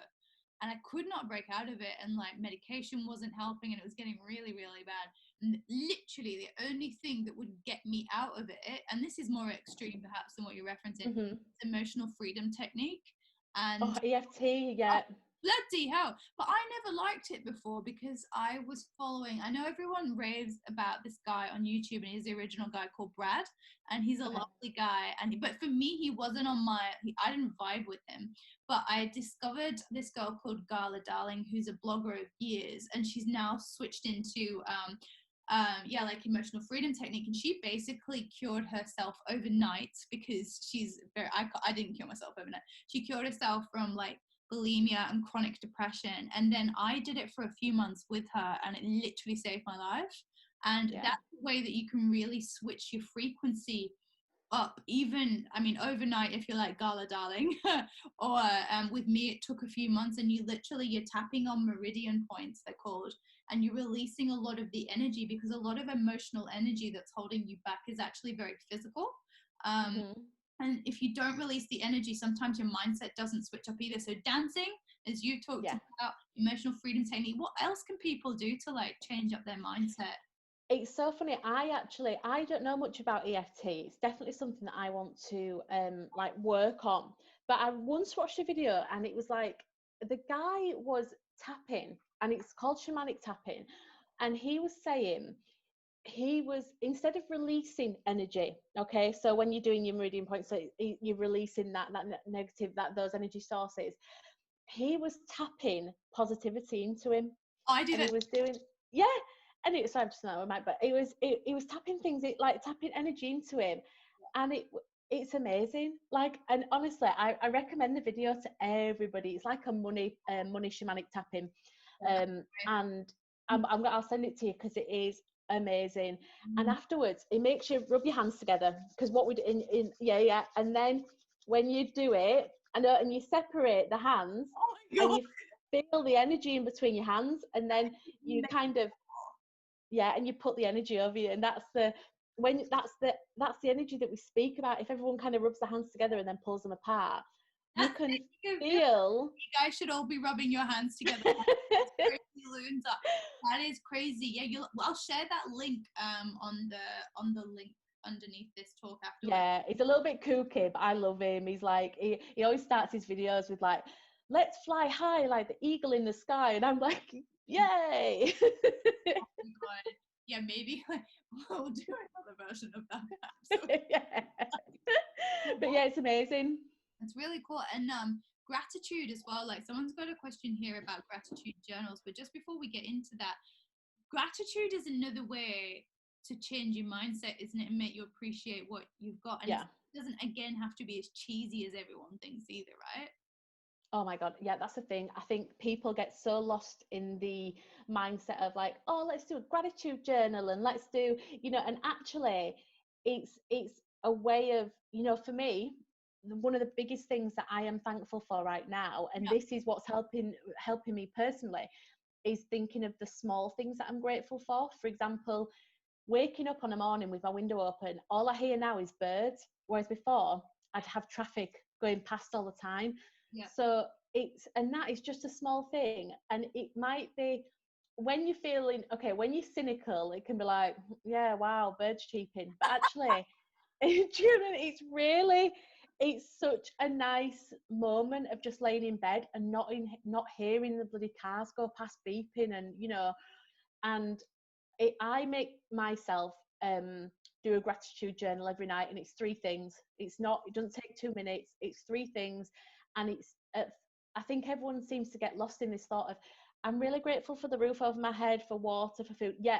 and I could not break out of it, and like medication wasn't helping, and it was getting really, really bad. And literally the only thing that would get me out of it, and this is more extreme perhaps than what you're referencing, Mm-hmm. emotional freedom technique. And EFT, yeah. Bloody hell. But I never liked it before, because I know everyone raves about this guy on YouTube, and he's the original guy called Brad, and he's a lovely guy. But for me, he wasn't I didn't vibe with him. But I discovered this girl called Gala Darling, who's a blogger of years, and she's now switched into like emotional freedom technique, and she basically cured herself overnight, because I didn't cure myself overnight. She cured herself from like bulimia and chronic depression, and then I did it for a few months with her, and it literally saved my life. And that's the way that you can really switch your frequency up, even overnight, if you're like Gala Darling. Or with me it took a few months, and you're tapping on meridian points, they're called, and you're releasing a lot of the energy, because a lot of emotional energy that's holding you back is actually very physical. And if you don't release the energy, sometimes your mindset doesn't switch up either. So dancing, as you talked about, emotional freedom technique, what else can people do to like change up their mindset? It's so funny. I don't know much about EFT. It's definitely something that I want to like work on. But I once watched a video, and it was like the guy was tapping, and it's called shamanic tapping. And he was saying, instead of releasing energy, okay, so when you're doing your meridian points, so you're releasing that negative, those energy sources, he was tapping positivity into him. I do and that. He was doing, and it was, I'm just not my, but it was tapping things, like tapping energy into him, and it's amazing. Like, and honestly, I recommend the video to everybody. It's like a money shamanic tapping, and I'll send it to you, because it is amazing. And afterwards it makes you rub your hands together, because what we do and then when you do it, and you separate the hands, and you feel the energy in between your hands, and then you kind of and you put the energy over you, and that's the energy that we speak about. If everyone kind of rubs their hands together and then pulls them apart, you can feel. You guys should all be rubbing your hands together. That is crazy. I'll share that link on the link underneath this talk afterwards. Yeah, it's a little bit kooky, but I love him. He's like, he always starts his videos with like, let's fly high like the eagle in the sky, and I'm like, yay. Oh my God. Yeah, maybe we'll do another version of that. But yeah, it's amazing. It's really cool. And gratitude as well. Like, someone's got a question here about gratitude journals, but just before we get into that, gratitude is another way to change your mindset, isn't it, and make you appreciate what you've got. And it doesn't again have to be as cheesy as everyone thinks either, right? Oh my God, yeah, that's the thing. I think people get so lost in the mindset of like, oh, let's do a gratitude journal, and let's do, and actually it's a way of, for me, one of the biggest things that I am thankful for right now, and this is what's helping me personally, is thinking of the small things that I'm grateful for. For example, waking up on a morning with my window open, all I hear now is birds, whereas before I'd have traffic going past all the time. Yeah. So and that is just a small thing, and it might be when you're feeling okay, when you're cynical, it can be like, yeah, wow, birds cheeping, but actually it's really, it's such a nice moment of just laying in bed and not hearing the bloody cars go past beeping, and and I make myself do a gratitude journal every night, and it's 3 things. It doesn't take 2 minutes. It's 3 things, and I think everyone seems to get lost in this thought of, I'm really grateful for the roof over my head, for water, for food. Yeah,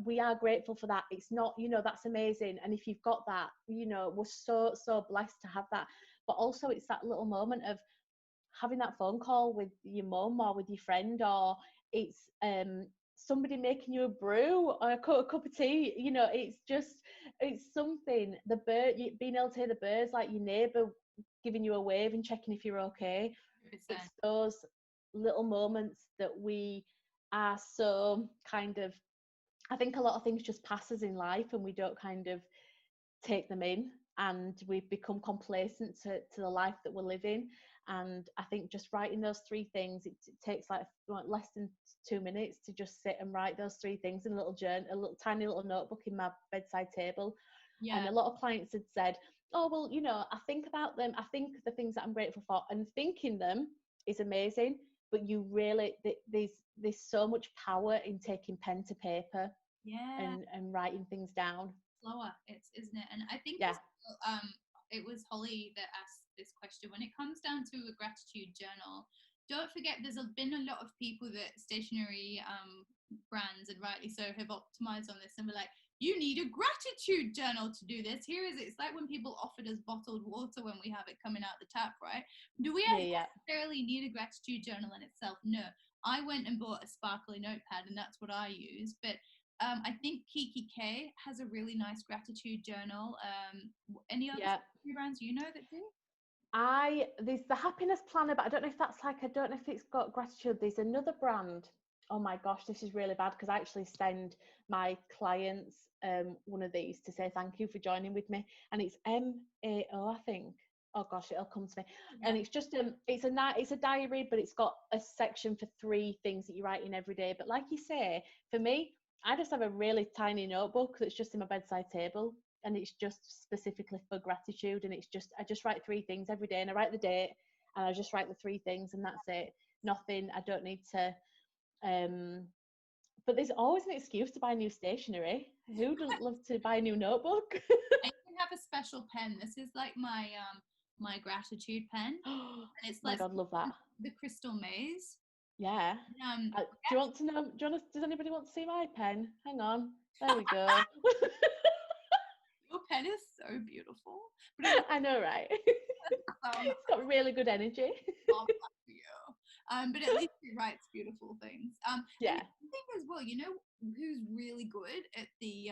we are grateful for that. It's not, that's amazing. And if you've got that, we're so blessed to have that. But also it's that little moment of having that phone call with your mum or with your friend, or it's somebody making you a brew or a cup of tea. It's something, being able to hear the birds, like your neighbour giving you a wave and checking if you're okay. 100%. It's those little moments that we are so kind of, I think a lot of things just pass us in life and we don't kind of take them in, and we become complacent to the life that we're living. And I think just writing those 3 things, it takes like less than 2 minutes to just sit and write those 3 things in a little journal, a little tiny little notebook in my bedside table. Yeah. And a lot of clients had said, oh, well, I think about them, I think the things that I'm grateful for, and thinking them is amazing, but you really, there's so much power in taking pen to paper, and writing things down. Slower, isn't it? And I think it was Holly that asked this question. When it comes down to a gratitude journal, don't forget there's been a lot of people that stationery brands, and rightly so, have optimized on this and were like, you need a gratitude journal to do this. Here is it. It's like when people offered us bottled water when we have it coming out the tap, right? Do we necessarily need a gratitude journal in itself? No. I went and bought a sparkly notepad, and that's what I use. But I think Kiki K has a really nice gratitude journal. Any other brands that do? There's the Happiness Planner, but I don't know if it's got gratitude. There's another brand. Oh my gosh, this is really bad, because I actually send my clients one of these to say thank you for joining with me, and it's MAO, I think. Oh gosh, it'll come to me. Yeah. And it's just it's a diary, but it's got a section for 3 things that you write in every day. But like you say, for me, I just have a really tiny notebook that's just in my bedside table, and it's just specifically for gratitude, and I just write 3 things every day, and I write the date, and I just write the 3 things, and that's it. Nothing, I don't need to but there's always an excuse to buy new stationery. Who doesn't love to buy a new notebook? I even have a special pen. This is like my gratitude pen. And it's like, my God, love that. The Crystal Maze. Yeah. Do you want to know? Does anybody want to see my pen? Hang on. There we go. Your pen is so beautiful. I know, right? It's got really good energy. But at least it writes beautiful things. Yeah. And I think as well, who's really good at the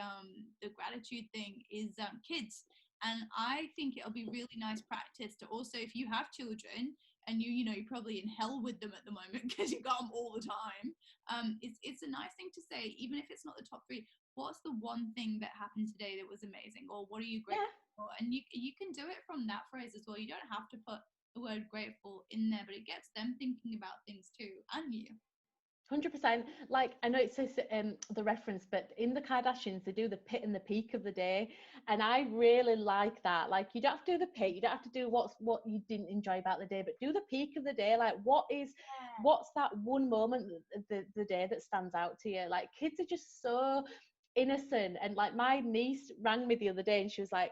gratitude thing is kids. And I think it'll be really nice practice to also, if you have children and you're probably in hell with them at the moment because you got them all the time. It's a nice thing to say, even if it's not the top 3. What's the one thing that happened today that was amazing, or what are you grateful for? And you can do it from that phrase as well. You don't have to put the word grateful in there, but it gets them thinking about things too, and you. 100%. Like, I know it says the reference, but in the Kardashians, they do the pit and the peak of the day, and I really like that. Like, you don't have to do the pit, you don't have to do what you didn't enjoy about the day, but do the peak of the day. Like, what's that one moment the day that stands out to you? Like, kids are just so innocent, and like my niece rang me the other day, and she was like,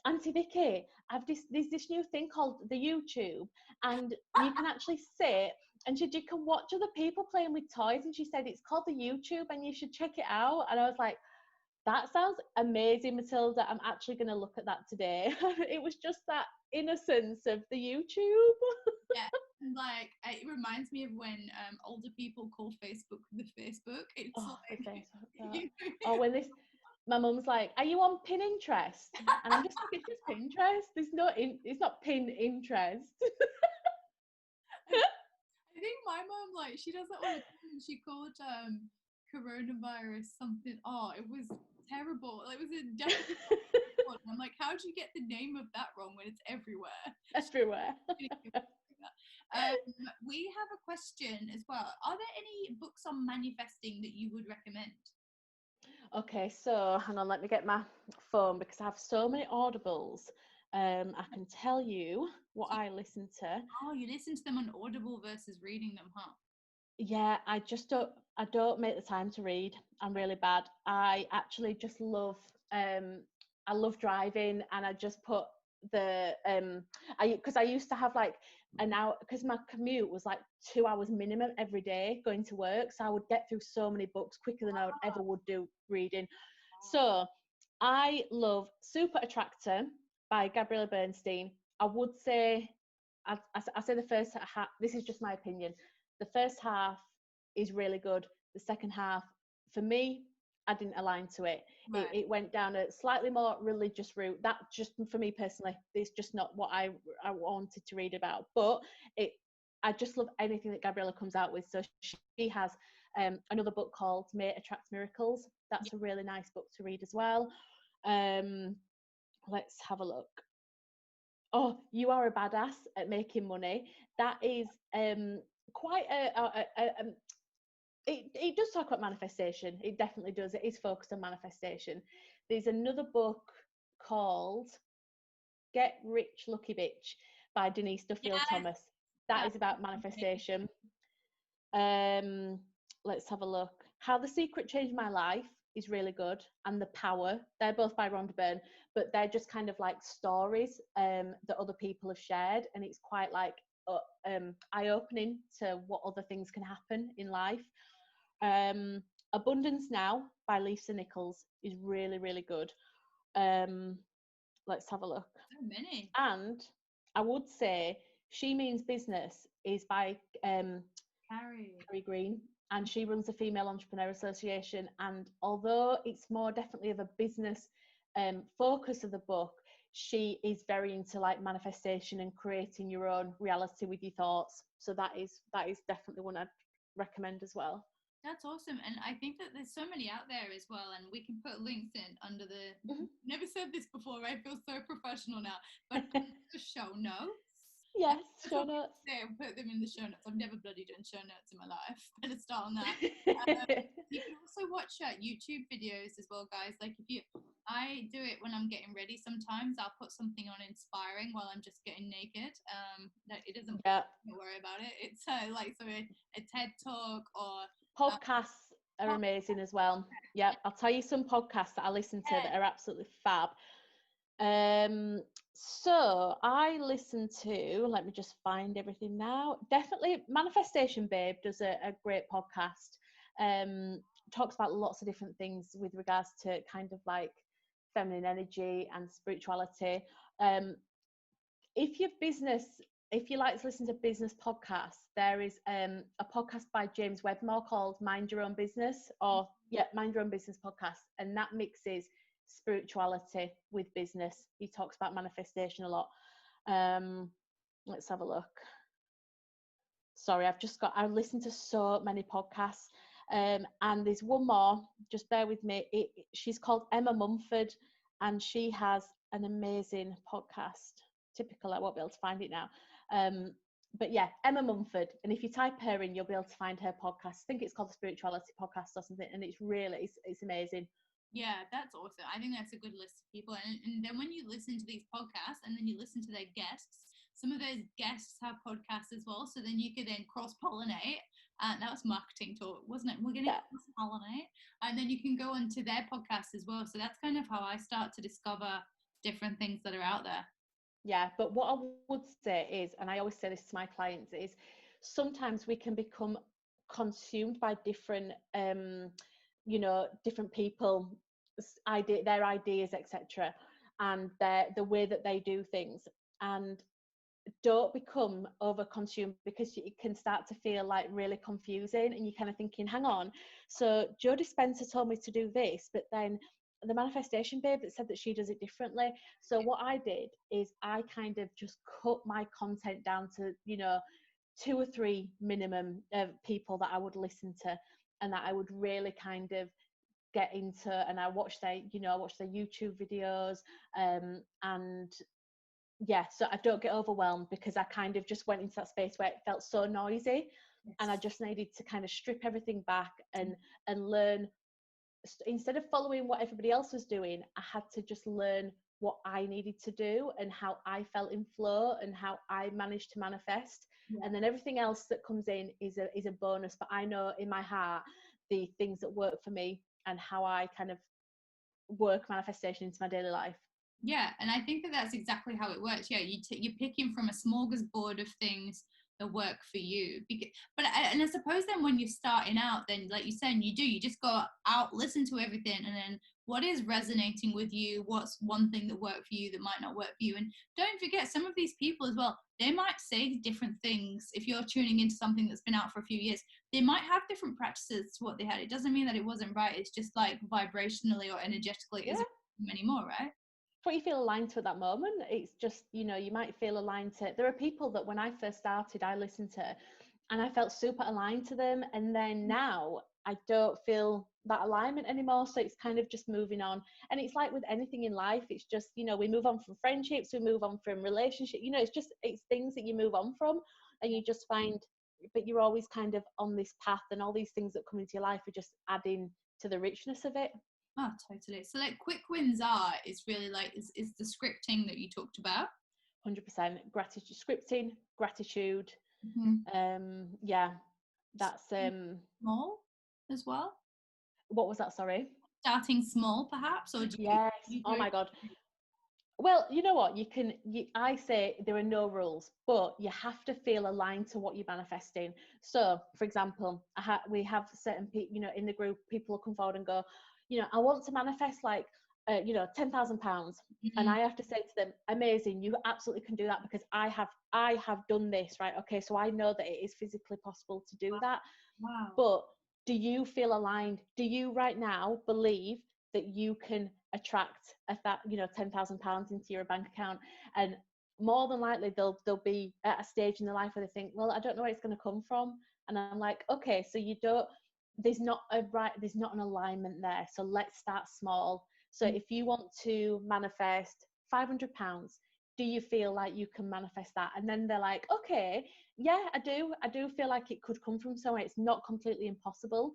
Auntie Vicky, there's this new thing called the YouTube, and you can actually sit, and you can watch other people playing with toys, and she said it's called the YouTube and you should check it out. And I was like, that sounds amazing, Matilda. I'm actually going to look at that today. It was just that innocence of the YouTube. Yeah, like it reminds me of when older people call Facebook the Facebook. It's when my mum's like, are you on Pinterest? And I'm just like, it's just Pinterest. It's not Pinterest. I think my mum, like, she does that all the time. She called coronavirus something. Oh, it was terrible. It was a definitely board. And I'm like, how do you get the name of that wrong when it's everywhere? Everywhere. We have a question as well. Are there any books on manifesting that you would recommend? Okay, so hang on, let me get my phone because I have so many audibles. I can tell you what I listen to. Oh, you listen to them on Audible versus reading them, huh? Yeah, I don't make the time to read. I'm really bad. I actually just love I love driving, and I just put the because I used to have like an hour, because my commute was like 2 hours minimum every day going to work, so I would get through so many books quicker than I would ever would do reading. So I love Super Attractor by Gabriella Bernstein. I would say I say the first half, this is just my opinion, the first half is really good. The second half, for me, I didn't align to it. Right. It went down a slightly more religious route. That just, for me personally, it's just not what I wanted to read about. But I just love anything that Gabriella comes out with. So she has another book called Mate Attracts Miracles. That's a really nice book to read as well. Let's have a look. Oh, You Are a Badass at Making Money. That is quite it does talk about manifestation. It definitely does. It is focused on manifestation. There's another book called Get Rich Lucky Bitch by Denise Duffield Thomas. That is about manifestation. Let's have a look. How the Secret Changed My Life is really good, and The Power. They're both by Rhonda Byrne, but they're just kind of like stories that other people have shared, and it's quite like eye-opening to what other things can happen in life. Abundance Now by Lisa Nichols is really, really good. Let's have a look. So many. And I would say She Means Business is by Carrie Green, and she runs the Female Entrepreneur Association. And although it's more definitely of a business focus of the book, she is very into like manifestation and creating your own reality with your thoughts. So that is definitely one I'd recommend as well. That's awesome. And I think that there's so many out there as well, and we can put links in under the never said this before, I feel so professional now, but the show notes. Yes, show notes. Put them in the show notes. I've never bloody done show notes in my life. Better start on that. You can also watch YouTube videos as well, guys. Like I do it when I'm getting ready. Sometimes I'll put something on inspiring while I'm just getting naked. That it doesn't. Don't worry about it. It's like a TED talk or podcasts are amazing as well. Yeah, I'll tell you some podcasts that I listen to that are absolutely fab. So I listen to, let me just find everything now. Definitely Manifestation Babe does a great podcast. Talks about lots of different things with regards to kind of like feminine energy and spirituality. If you like to listen to business podcasts, there is a podcast by James Wedmore called Mind Your Own Business, Mind Your Own Business podcast, and that mixes spirituality with business. He talks about manifestation a lot. Let's have a look. Sorry, I listened to so many podcasts, and there's one more, just bear with me. She's called Emma Mumford, and she has an amazing podcast. Typical, I won't be able to find it now. But yeah, Emma Mumford, and if you type her in, you'll be able to find her podcast. I think it's called the Spirituality Podcast or something, and it's amazing. Yeah, that's awesome. I think that's a good list of people. And then when you listen to these podcasts and then you listen to their guests, some of those guests have podcasts as well. So then you could then cross-pollinate. That was marketing talk, wasn't it? We're going to cross-pollinate. And then you can go onto their podcast as well. So that's kind of how I start to discover different things that are out there. Yeah, but what I would say is, and I always say this to my clients, is sometimes we can become consumed by different different people, their ideas, etc., and the way that they do things, and don't become over consumed, because it can start to feel like really confusing, and you're kind of thinking, hang on, so Joe Dispenza told me to do this, but then the Manifestation Babe that said that she does it differently. So what I did is I kind of just cut my content down to 2 or 3 minimum people that I would listen to, and that I would really kind of get into, and I watch their YouTube videos, and yeah, so I don't get overwhelmed, because I kind of just went into that space where it felt so noisy, and I just needed to kind of strip everything back and learn. Instead of following what everybody else was doing, I had to just learn what I needed to do and how I felt in flow and how I managed to manifest. And then everything else that comes in is a bonus, but I know in my heart the things that work for me and how I kind of work manifestation into my daily life. Yeah, and I think that that's exactly how it works. Yeah, you're picking from a smorgasbord of things that work for you. And I suppose then when you're starting out, then like you're saying, you just go out, listen to everything, and then what is resonating with you? What's one thing that worked for you that might not work for you? And don't forget, some of these people as well, they might say different things. If you're tuning into something that's been out for a few years, they might have different practices to what they had. It doesn't mean that it wasn't right. It's just like vibrationally or energetically, it isn't anymore, right? What you feel aligned to at that moment. It's just, you might feel aligned to, there are people that when I first started I listened to and I felt super aligned to them, and then now I don't feel that alignment anymore, so it's kind of just moving on. And it's like with anything in life, it's just, we move on from friendships, we move on from relationships, it's things that you move on from, and you just find, but you're always kind of on this path, and all these things that come into your life are just adding to the richness of it. Oh, totally. So like quick wins is really like is the scripting that you talked about. 100%. Gratitude, scripting, gratitude. Yeah, that's small as well. What was that? Sorry. Starting small, perhaps, or yes. Oh my God. Well, you know what? I say there are no rules, but you have to feel aligned to what you're manifesting. So, for example, we have certain people, in the group, people will come forward and go, I want to manifest like, £10,000, and I have to say to them, amazing, you absolutely can do that, because I have done this, right? Okay, so I know that it is physically possible to do that. Wow. But do you feel aligned? Do you right now believe that you can attract £10,000 into your bank account? And more than likely they'll be at a stage in their life where they think, well, I don't know where it's going to come from. And I'm like, okay, so there's not an alignment there. So let's start small. So if you want to manifest £500, do you feel like you can manifest that? And then they're like, okay, yeah, I do feel like it could come from somewhere. It's not completely impossible.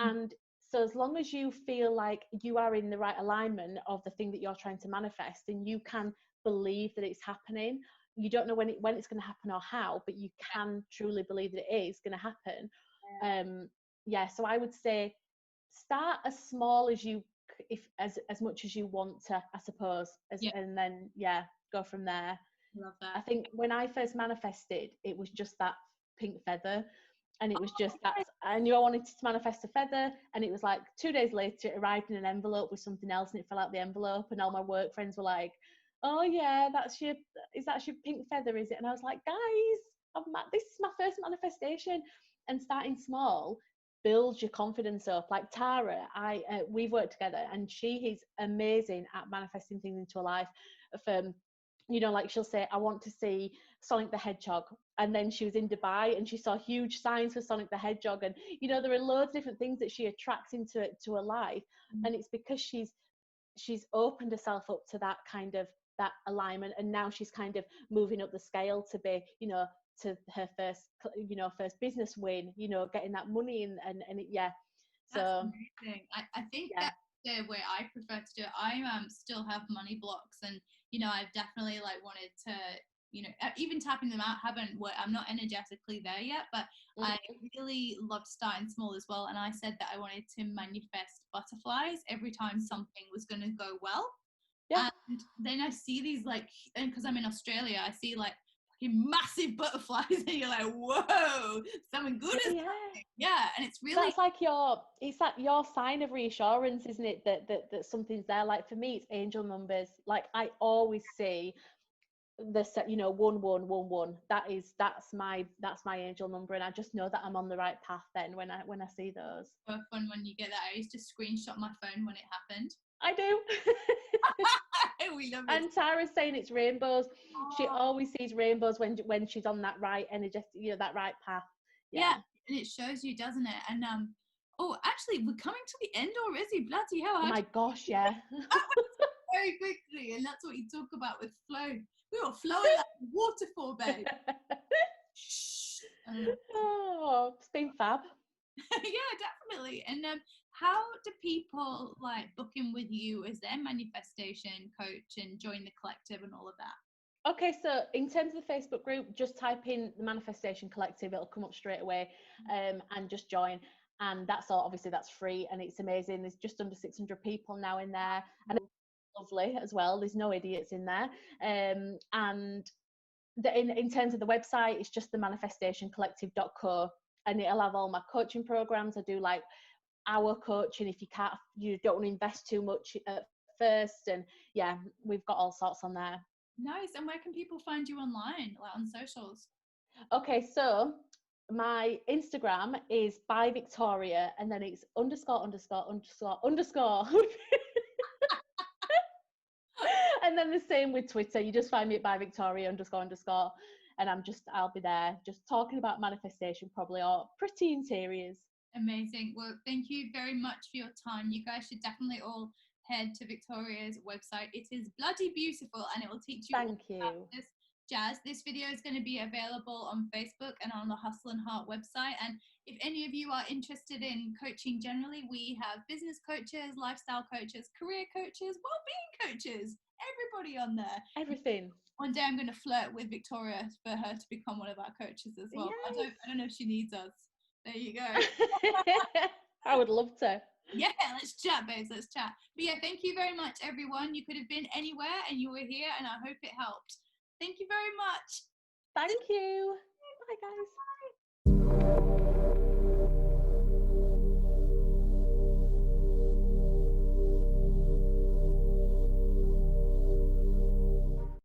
And so as long as you feel like you are in the right alignment of the thing that you're trying to manifest, and you can believe that it's happening, you don't know when it's going to happen or how, but you can truly believe that it is going to happen. So I would say start as small as you, as much as you want to, I suppose, and then go from there. Love that. I think when I first manifested, it was just that pink feather, and it was just that I knew I wanted to manifest a feather, and it was like 2 days later it arrived in an envelope with something else, and it fell out the envelope, and all my work friends were like, oh yeah, that's your pink feather, is it? And I was like, guys, this is my first manifestation. And starting small builds your confidence up. Like Tara, we've worked together, and she is amazing at manifesting things into her life. Like she'll say, I want to see Sonic the Hedgehog, and then she was in Dubai and she saw huge signs for Sonic the Hedgehog, and there are loads of different things that she attracts into her life. And it's because she's opened herself up to that kind of that alignment, and now she's kind of moving up the scale to be to her first business win, getting that money and so that's amazing. I think that's the way I prefer to do it. I still have money blocks, and I've definitely like wanted to even tapping them out. I'm not energetically there yet, but I really loved starting small as well. And I said that I wanted to manifest butterflies every time something was going to go well. And then I see these and because I'm in Australia, I see like massive butterflies, and you're like, whoa, something good is happening. And it's really, that's like your sign of reassurance, isn't it, that something's there. Like for me, it's angel numbers. Like I always see the 1111. That's my angel number, and I just know that I'm on the right path then when I see those. So fun when you get that. I used to screenshot my phone when it happened. I do. We love it. And Tara's saying it's rainbows. She always sees rainbows when she's on that right energetic, that right path. Yeah, and it shows you, doesn't it? And Oh, actually, we're coming to the end already. Bloody hell! Oh my gosh, yeah. Very quickly, and that's what you talk about with flow. We were flowing like a waterfall, babe. Oh, it's been fab. Yeah, definitely. And how do people like book in with you as their manifestation coach and join the collective and all of that? Okay, so in terms of the Facebook group, just type in the Manifestation Collective, it'll come up straight away, and just join. And that's all, obviously that's free and it's amazing. There's just under 600 people now in there, and it's lovely as well. There's no idiots in there. And in terms of the website, it's just the manifestationcollective.co, and it'll have all my coaching programs. I do like hour coaching if you don't want to invest too much at first, and yeah, we've got all sorts on there. Nice. And where can people find you online, like on socials? Okay, so my Instagram is by Victoria, and then it's ______. And then the same with Twitter. You just find me at by Victoria ____. And I'll be there just talking about manifestation probably, or pretty interiors. Amazing. Well, thank you very much for your time. You guys should definitely all head to Victoria's website. It is bloody beautiful, and it will teach you Thank you. about this jazz. This video is going to be available on Facebook and on the Hstl&Hrt website. And if any of you are interested in coaching generally, we have business coaches, lifestyle coaches, career coaches, well-being coaches, everybody on there. Everything. One day I'm going to flirt with Victoria for her to become one of our coaches as well. Yes. I don't know if she needs us. There you go. I would love to. Yeah, let's chat, babes. Let's chat. But yeah, thank you very much, everyone. You could have been anywhere and you were here, and I hope it helped. Thank you very much. Thank you. Bye, guys.